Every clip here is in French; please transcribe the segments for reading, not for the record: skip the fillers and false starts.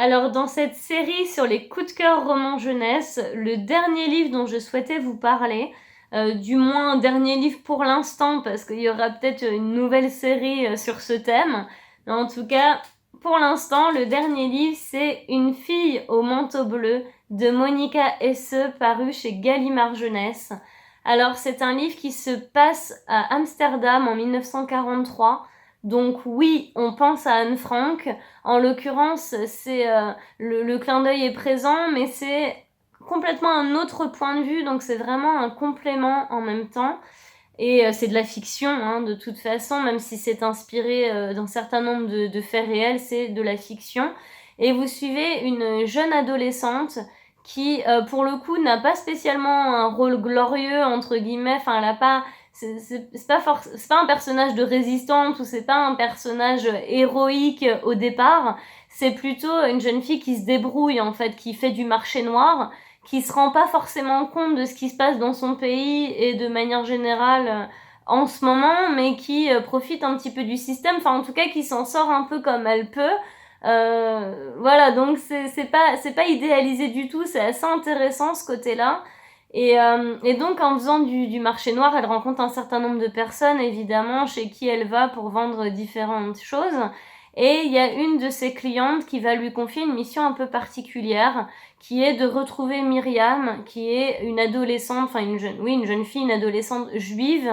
Alors, dans cette série sur les coups de cœur romans jeunesse, le dernier livre dont je souhaitais vous parler, du moins dernier livre pour l'instant, parce qu'il y aura peut-être une nouvelle série sur ce thème. Mais en tout cas, pour l'instant, le dernier livre, c'est Une fille au manteau bleu de Monica Hesse, paru chez Gallimard Jeunesse. Alors, c'est un livre qui se passe à Amsterdam en 1943. Donc oui, on pense à Anne Frank. En l'occurrence, le clin d'œil est présent, mais c'est complètement un autre point de vue, donc c'est vraiment un complément en même temps. Et c'est de la fiction, hein, de toute façon, même si c'est inspiré d'un certain nombre de faits réels, c'est de la fiction. Et vous suivez une jeune adolescente qui, pour le coup, n'a pas spécialement un rôle glorieux, entre guillemets, enfin, elle a pas... C'est pas un personnage de résistante ou c'est pas un personnage héroïque au départ, c'est plutôt une jeune fille qui se débrouille en fait, qui fait du marché noir, qui se rend pas forcément compte de ce qui se passe dans son pays et de manière générale en ce moment, mais qui profite un petit peu du système, enfin en tout cas qui s'en sort un peu comme elle peut. Voilà, donc c'est pas idéalisé du tout, c'est assez intéressant ce côté-là. Et donc en faisant du marché noir, elle rencontre un certain nombre de personnes évidemment chez qui elle va pour vendre différentes choses. Et il y a une de ses clientes qui va lui confier une mission un peu particulière, qui est de retrouver Myriam, qui est une adolescente, enfin une jeune fille, une adolescente juive,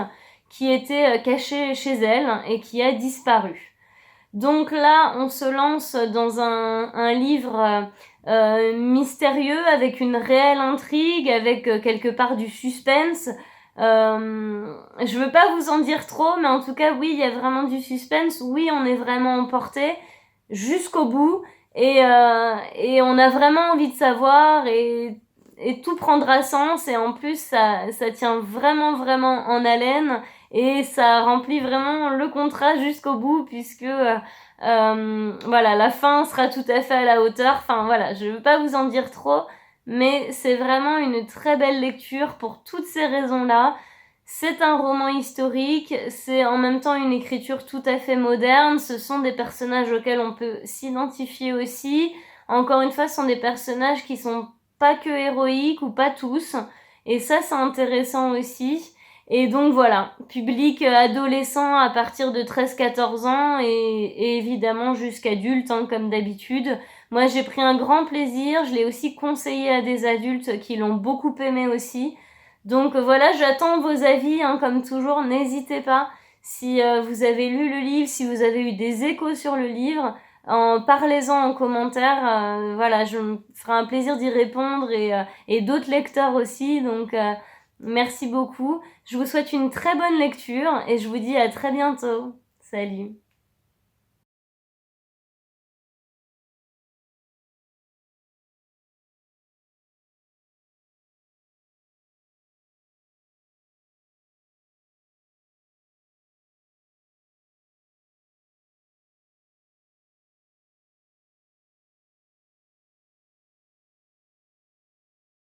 qui était cachée chez elle et qui a disparu. Donc là, on se lance dans un livre mystérieux avec une réelle intrigue, avec quelque part du suspense. Je veux pas vous en dire trop, mais en tout cas, oui, il y a vraiment du suspense. Oui, on est vraiment emporté jusqu'au bout et on a vraiment envie de savoir et tout prendra sens et en plus, ça tient vraiment, vraiment en haleine et ça remplit vraiment le contrat jusqu'au bout puisque voilà, la fin sera tout à fait à la hauteur. Enfin voilà, je veux pas vous en dire trop, mais c'est vraiment une très belle lecture pour toutes ces raisons-là. C'est un roman historique, c'est en même temps une écriture tout à fait moderne, ce sont des personnages auxquels on peut s'identifier aussi. Encore une fois, ce sont des personnages qui sont pas que héroïques ou pas tous, et ça c'est intéressant aussi. Et donc voilà, public adolescent à partir de 13-14 ans et évidemment jusqu'adulte, hein, comme d'habitude. Moi j'ai pris un grand plaisir, je l'ai aussi conseillé à des adultes qui l'ont beaucoup aimé aussi. Donc voilà, j'attends vos avis, hein, comme toujours, n'hésitez pas. Si vous avez lu le livre, si vous avez eu des échos sur le livre, parlez-en en commentaire. Voilà, je me ferai un plaisir d'y répondre et d'autres lecteurs aussi. Donc merci beaucoup. Je vous souhaite une très bonne lecture et je vous dis à très bientôt. Salut.